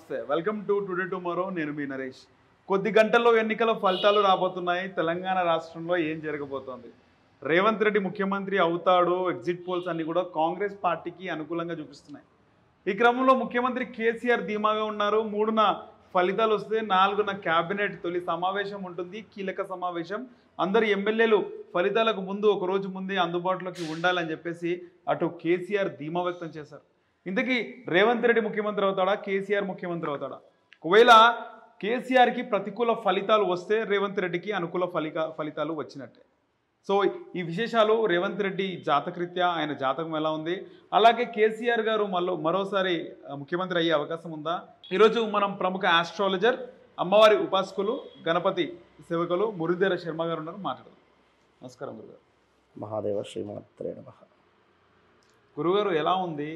నమస్తే, welcome to today tomorrow. నేను మీ నరేష్. కొద్ది గంటల్లో ఎన్నికల ఫలితాలు రాబోతున్నాయి. తెలంగాణ రాష్ట్రంలో ఏం జరగబోతోంది? రేవంత్ రెడ్డి ముఖ్యమంత్రి అవుతాడు. ఎగ్జిట్ పోల్స్ అన్ని కూడా కాంగ్రెస్ పార్టీకి అనుకూలంగా చూపిస్తున్నాయి. ఈ క్రమంలో ముఖ్యమంత్రి కేసీఆర్ ధీమాగా ఉన్నారు. 3న ఫలితాలు వస్తే 4న కేబినెట్ తొలి సమావేశం ఉంటుంది. కీలక సమావేశం. అందరు ఎమ్మెల్యేలు ఫలితాలకు ముందు ఒక రోజు ముందే అందుబాటులోకి ఉండాలని చెప్పేసి అటు కేసీఆర్ ధీమా వ్యక్తం చేశారు. ఇంతకీ రేవంత్ రెడ్డి ముఖ్యమంత్రి అవుతాడా, కేసీఆర్ ముఖ్యమంత్రి అవుతాడా? ఒకవేళ కేసీఆర్కి ప్రతికూల ఫలితాలు వస్తే రేవంత్ రెడ్డికి అనుకూల ఫలితాలు వచ్చినట్టే. సో ఈ విశేషాలు రేవంత్ రెడ్డి జాతకరీత్యా ఆయన జాతకం ఎలా ఉంది, అలాగే కేసీఆర్ గారు మరోసారి ముఖ్యమంత్రి అయ్యే అవకాశం ఉందా? ఈరోజు మనం ప్రముఖ ఆస్ట్రాలజర్, అమ్మవారి ఉపాసకులు, గణపతి సేవకులు మురళీధర శర్మ గారు ఉన్నారు, మాట్లాడదాం. నమస్కారం గురుగారు. మహాదేవ శ్రీమాత్రే నమః. గురుగారు ఎలా ఉంది?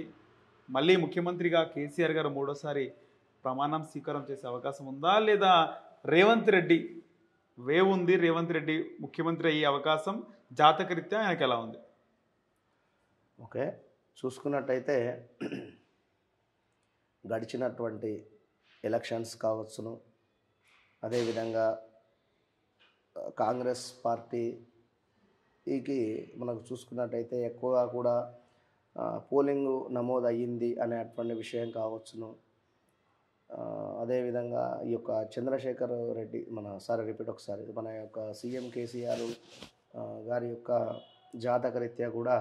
మళ్ళీ ముఖ్యమంత్రిగా కేసీఆర్ గారు మూడోసారి ప్రమాణం స్వీకారం చేసే అవకాశం ఉందా, లేదా రేవంత్ రెడ్డి వేవ్ ఉంది, రేవంత్ రెడ్డి ముఖ్యమంత్రి అయ్యే అవకాశం జాతకరీత్యా ఆయనకు ఎలా ఉంది? ఓకే, చూసుకున్నట్టయితే గడిచినటువంటి ఎలక్షన్స్ కావచ్చును, అదేవిధంగా కాంగ్రెస్ పార్టీకి మనకు చూసుకున్నట్టయితే ఎక్కువగా కూడా పోలింగ్ నమోదు అయ్యింది అనేటువంటి విషయం కావచ్చును. అదేవిధంగా ఈ యొక్క చంద్రశేఖర్ రెడ్డి మన యొక్క సీఎం కేసీఆర్ గారి యొక్క జాతకరీత్యా కూడా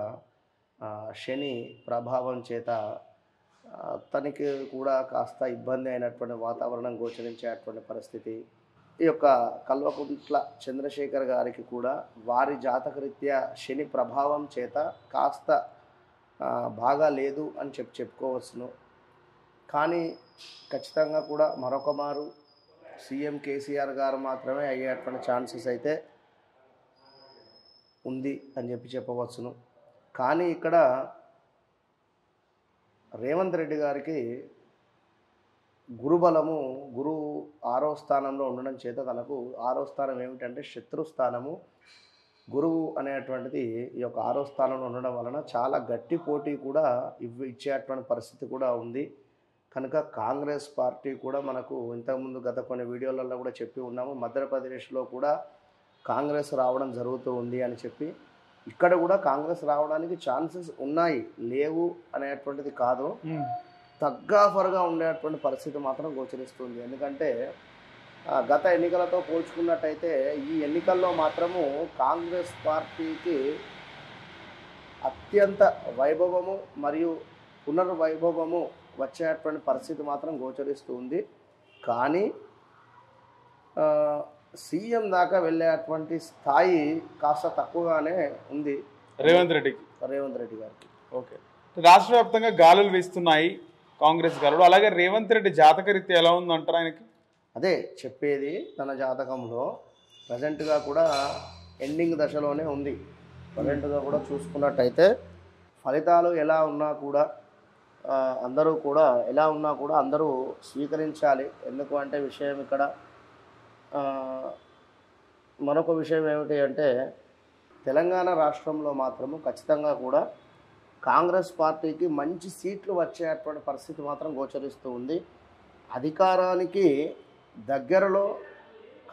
శని ప్రభావం చేత తనకి కూడా కాస్త ఇబ్బంది అయినటువంటి వాతావరణం గోచరించేటువంటి పరిస్థితి. ఈ యొక్క కల్వకుంట్ల చంద్రశేఖర్ గారికి కూడా వారి జాతకరీత్యా శని ప్రభావం చేత కాస్త బాగా లేదు అని చెప్పుకోవచ్చును. కానీ ఖచ్చితంగా కూడా మరొక మారు సీఎం కేసీఆర్ గారు మాత్రమే అయ్యేటువంటి ఛాన్సెస్ అయితే ఉంది అని చెప్పవచ్చును. కానీ ఇక్కడ రేవంత్ రెడ్డి గారికి గురుబలము, గురువు 6వ స్థానంలో ఉండడం చేత తనకు 6వ స్థానం ఏమిటంటే శత్రుస్థానము. గురువు అనేటువంటిది ఈ యొక్క 6వ స్థానంలో ఉండడం వలన చాలా గట్టి పోటీ కూడా ఇచ్చేటువంటి పరిస్థితి కూడా ఉంది. కనుక కాంగ్రెస్ పార్టీ కూడా మనకు ఇంతకుముందు గత కొన్ని వీడియోలలో కూడా చెప్పి ఉన్నాము, మధ్యప్రదేశ్లో కూడా కాంగ్రెస్ రావడం జరుగుతూ ఉంది అని చెప్పి. ఇక్కడ కూడా కాంగ్రెస్ రావడానికి ఛాన్సెస్ ఉన్నాయి, లేవు అనేటువంటిది కాదు, తగ్గాఫరుగా ఉండేటువంటి పరిస్థితి మాత్రం గోచరిస్తుంది. ఎందుకంటే గత ఎన్నికలతో పోల్చుకున్నట్టయితే ఈ ఎన్నికల్లో మాత్రము కాంగ్రెస్ పార్టీకి అత్యంత వైభవము మరియు పునర్వైభవము వచ్చేటువంటి పరిస్థితి మాత్రం గోచరిస్తూ ఉంది. కానీ సీఎం దాకా వెళ్ళేటువంటి స్థాయి కాస్త తక్కువగానే ఉంది రేవంత్ రెడ్డి గారికి. ఓకే, రాష్ట్ర వ్యాప్తంగా గాలులు వీస్తున్నాయి కాంగ్రెస్ గాలులు. అలాగే రేవంత్ రెడ్డి జాతకరీత్యా ఎలా ఉందంటారు ఆయనకి? అదే చెప్పేది, తన జాతకంలో ప్రజెంట్గా కూడా ఎండింగ్ దశలోనే ఉంది. ప్రజెంట్గా కూడా చూసుకున్నట్టయితే ఫలితాలు ఎలా ఉన్నా కూడా అందరూ స్వీకరించాలి. ఎందుకు అంటే విషయం ఇక్కడ మరొక విషయం ఏమిటి అంటే తెలంగాణ రాష్ట్రంలో మాత్రము ఖచ్చితంగా కూడా కాంగ్రెస్ పార్టీకి మంచి సీట్లు వచ్చేటువంటి పరిస్థితి మాత్రం గోచరిస్తూ ఉంది. అధికారానికి దగ్గరలో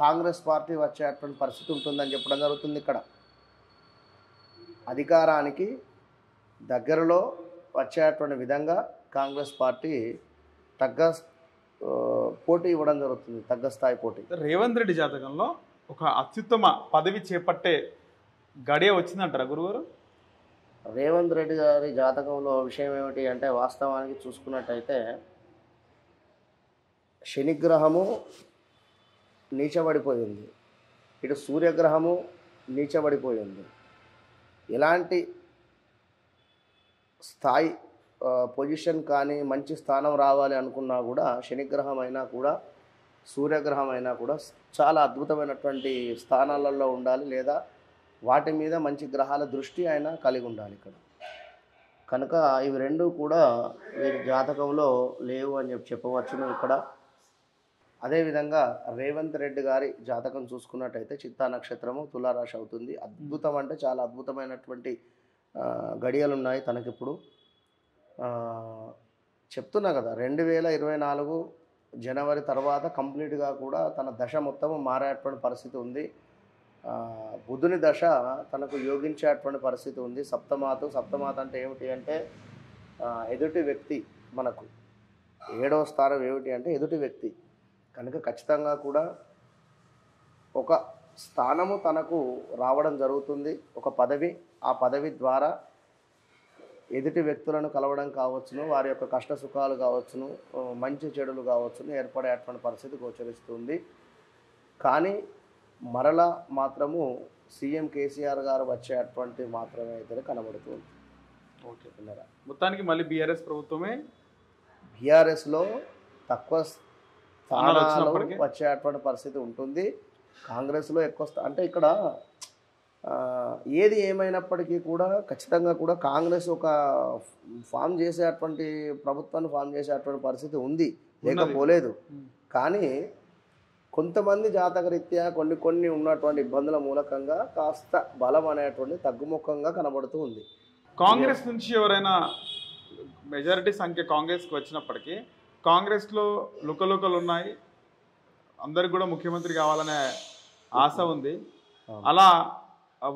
కాంగ్రెస్ పార్టీ వచ్చేటువంటి పరిస్థితి ఉంటుందని చెప్పడం జరుగుతుంది. ఇక్కడ అధికారానికి దగ్గరలో వచ్చేటువంటి విధంగా కాంగ్రెస్ పార్టీ పోటీ ఇవ్వడం జరుగుతుంది, తగ్గ స్థాయి పోటీ. రేవంత్ రెడ్డి జాతకంలో ఒక అత్యుత్తమ పదవి చేపట్టే గడియ వచ్చిందంటారా గురుగారు? రేవంత్ రెడ్డి గారి జాతకంలో విషయం ఏమిటి అంటే వాస్తవానికి చూసుకున్నట్టయితే శనిగ్రహము నీచబడిపోయింది, ఇటు సూర్యగ్రహము నీచబడిపోయింది. ఎలాంటి స్థాయి పొజిషన్ కానీ మంచి స్థానం రావాలి అనుకున్నా కూడా శనిగ్రహం అయినా కూడా సూర్యగ్రహం అయినా కూడా చాలా అద్భుతమైనటువంటి స్థానాలలో ఉండాలి, లేదా వాటి మీద మంచి గ్రహాల దృష్టి అయినా కలిగి ఉండాలి ఇక్కడ. కనుక ఇవి రెండు కూడా వీరి జాతకంలో లేవు అని చెప్పవచ్చును ఇక్కడ. అదేవిధంగా రేవంత్ రెడ్డి గారి జాతకం చూసుకున్నట్టయితే చిత్తా నక్షత్రము తులారాశి అవుతుంది. అద్భుతం అంటే చాలా అద్భుతమైనటువంటి గడియలు ఉన్నాయి తనకిప్పుడు. చెప్తున్నా కదా 2024 జనవరి తర్వాత కంప్లీట్గా కూడా తన దశ మొత్తం మారేటువంటి పరిస్థితి ఉంది. బుధుని దశ తనకు యోగించేటువంటి పరిస్థితి ఉంది. సప్తమాత అంటే ఏమిటి అంటే ఎదుటి వ్యక్తి, మనకు 7వ స్థానం ఏమిటి అంటే ఎదుటి వ్యక్తి కనుక ఖచ్చితంగా కూడా ఒక స్థానము తనకు రావడం జరుగుతుంది, ఒక పదవి. ఆ పదవి ద్వారా ఎదుటి వ్యక్తులను కలవడం కావచ్చును, వారి యొక్క కష్ట సుఖాలు కావచ్చును, మంచి చెడులు కావచ్చును ఏర్పడేటువంటి పరిస్థితి గోచరిస్తుంది. కానీ మరలా మాత్రము సీఎం కేసీఆర్ గారు వచ్చేటువంటి మాత్రమే అయితే కనబడుతుంది. ఓకే, మొత్తానికి మళ్ళీ బీఆర్ఎస్ ప్రభుత్వమే బీఆర్ఎస్లో తక్కువ స్థానాలు వచ్చేటువంటి పరిస్థితి ఉంటుంది, కాంగ్రెస్లో ఎక్కువ అంటే ఇక్కడ ఏది ఏమైనప్పటికీ కూడా ఖచ్చితంగా కూడా కాంగ్రెస్ ఒక ప్రభుత్వాన్ని ఫామ్ చేసేటువంటి పరిస్థితి ఉంది, లేకపోలేదు. కానీ కొంతమంది జాతకరీత్యా కొన్ని ఉన్నటువంటి ఇబ్బందుల మూలకంగా కాస్త బలం అనేటువంటి తగ్గుముఖంగా కనబడుతూ ఉంది. కాంగ్రెస్ నుంచి ఎవరైనా మెజారిటీ సంఖ్య కాంగ్రెస్కి వచ్చినప్పటికీ కాంగ్రెస్లో లుకలుకలు ఉన్నాయి, అందరికి కూడా ముఖ్యమంత్రి కావాలనే ఆశ ఉంది. అలా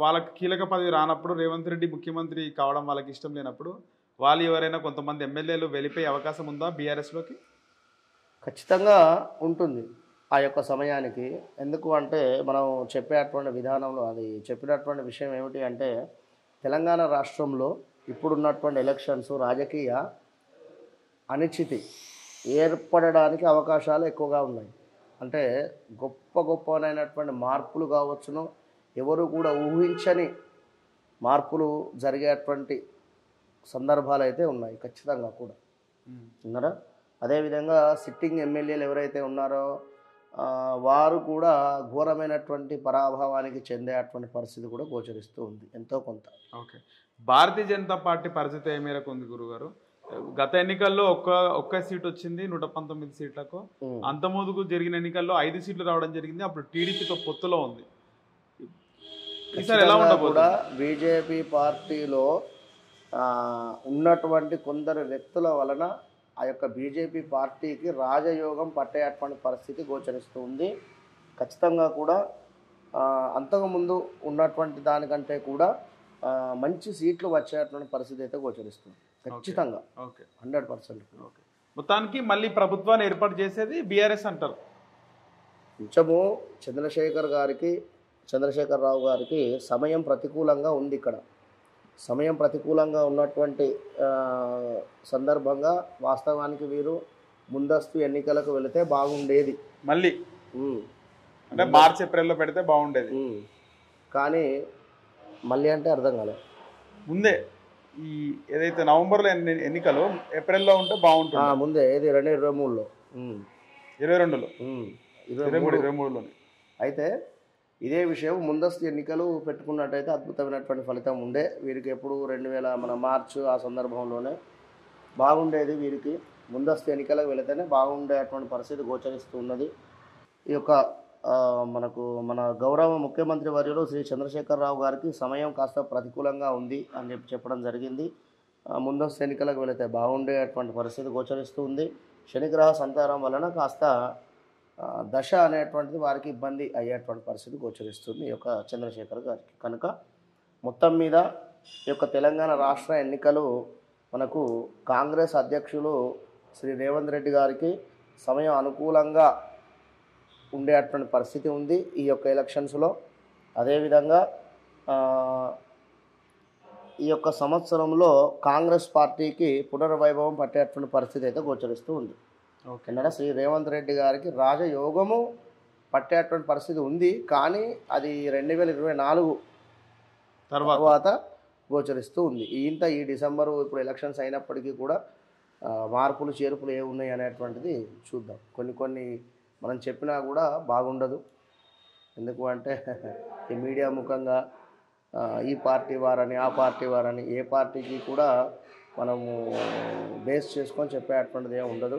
వాళ్ళకి కీలక పదవి రానప్పుడు రేవంత్ రెడ్డి ముఖ్యమంత్రి కావడం వాళ్ళకి ఇష్టం లేనప్పుడు వాళ్ళు ఎవరైనా కొంతమంది ఎమ్మెల్యేలు వెళ్ళిపోయే అవకాశం ఉందా బీఆర్ఎస్లోకి? ఖచ్చితంగా ఉంటుంది ఆ యొక్క సమయానికి. ఎందుకు అంటే మనం చెప్పేటువంటి విధానంలో అది చెప్పినటువంటి విషయం ఏమిటి అంటే తెలంగాణ రాష్ట్రంలో ఇప్పుడున్నటువంటి ఎలక్షన్స్ రాజకీయ అనిశ్చితి ఏర్పడడానికి అవకాశాలు ఎక్కువగా ఉన్నాయి. అంటే గొప్పనైనటువంటి మార్పులు కావచ్చును, ఎవరు కూడా ఊహించని మార్పులు జరిగేటువంటి సందర్భాలు అయితే ఉన్నాయి ఖచ్చితంగా కూడా ఉన్నారా. అదేవిధంగా సిట్టింగ్ ఎమ్మెల్యేలు ఎవరైతే ఉన్నారో వారు కూడా ఘోరమైనటువంటి పరాభవానికి చెందేటువంటి పరిస్థితి కూడా గోచరిస్తూ ఉంది ఎంతో కొంత. ఓకే, భారతీయ జనతా పార్టీ పరిస్థితి ఏ మేరకు ఉంది గురుగారు? గత ఎన్నికల్లో ఒక్క సీట్ వచ్చింది 119 సీట్లకు. అంత ముందుకు జరిగిన ఎన్నికల్లో 5 సీట్లు రావడం జరిగింది, అప్పుడు టీడీపీతో పొత్తులో ఉంది. ఈసారి ఎలా ఉండబోదా? బీజేపీ పార్టీలో ఉన్నటువంటి కొందరు వ్యక్తుల వలన ఆ యొక్క బీజేపీ పార్టీకి రాజయోగం పట్టేటువంటి పరిస్థితి గోచరిస్తుంది. ఖచ్చితంగా కూడా అంతకుముందు ఉన్నటువంటి దానికంటే కూడా మంచి సీట్లు వచ్చేటువంటి పరిస్థితి అయితే గోచరిస్తుంది ఖచ్చితంగా. 100%. ఓకే, మొత్తానికి మళ్ళీ ప్రభుత్వాన్ని ఏర్పాటు చేసేది బీఆర్ఎస్ అంటారు. కొంచెము చంద్రశేఖరరావు గారికి సమయం ప్రతికూలంగా ఉంది. ఇక్కడ సమయం ప్రతికూలంగా ఉన్నటువంటి సందర్భంగా వాస్తవానికి వీరు ముందస్తు ఎన్నికలకు వెళితే బాగుండేది. మళ్ళీ అంటే మార్చ్ ఏప్రిల్లో పెడితే బాగుండేది. కానీ మళ్ళీ అంటే అర్థం కాలేదు. ముందే ఈ ఏదైతే నవంబర్లో ఎన్నికలు ఏప్రిల్లో ఉంటే బాగుంటుంది. ముందే ఏది 2023లో 22లో 23లోనే. అయితే ఇదే విషయం ముందస్తు ఎన్నికలు పెట్టుకున్నట్టయితే అద్భుతమైనటువంటి ఫలితం ఉండే వీరికి. ఎప్పుడు 2000 మన మార్చు ఆ సందర్భంలోనే బాగుండేది. వీరికి ముందస్తు ఎన్నికలకు వెళితేనే బాగుండేటువంటి పరిస్థితి గోచరిస్తున్నది. ఈ యొక్క మన గౌరవ ముఖ్యమంత్రి వర్యులు శ్రీ చంద్రశేఖరరావు గారికి సమయం కాస్త ప్రతికూలంగా ఉంది అని చెప్పడం జరిగింది. ముందస్తు ఎన్నికలకు వెళితే బాగుండేటువంటి పరిస్థితి గోచరిస్తుంది. శనిగ్రహ సంతానం వలన కాస్త దశ అనేటువంటిది వారికి ఇబ్బంది అయ్యేటువంటి పరిస్థితి గోచరిస్తుంది ఈ యొక్క చంద్రశేఖర్ గారికి. కనుక మొత్తం మీద ఈ యొక్క తెలంగాణ రాష్ట్ర ఎన్నికలు మనకు కాంగ్రెస్ అధ్యక్షులు శ్రీ రేవంత్ రెడ్డి గారికి సమయం అనుకూలంగా ఉండేటువంటి పరిస్థితి ఉంది ఈ యొక్క ఎలక్షన్స్లో. అదేవిధంగా ఈ యొక్క సంవత్సరంలో కాంగ్రెస్ పార్టీకి పునర్వైభవం పట్టేటువంటి పరిస్థితి అయితే గోచరిస్తూ ఉంది. ఓకేనా, శ్రీ రేవంత్ రెడ్డి గారికి రాజయోగము పట్టేటువంటి పరిస్థితి ఉంది. కానీ అది 2024 తర్వాత గోచరిస్తూ ఉంది. ఈ డిసెంబరు ఇప్పుడు ఎలక్షన్స్ అయినప్పటికీ కూడా మార్పులు చేర్పులు ఏమున్నాయి అనేటువంటిది చూద్దాం. కొన్ని మనం చెప్పినా కూడా బాగుండదు. ఎందుకు అంటే ఈ మీడియా ముఖంగా ఈ పార్టీ వారని ఆ పార్టీ వారని ఏ పార్టీకి కూడా మనము బేస్ చేసుకొని చెప్పేటువంటిది ఏమి ఉండదు.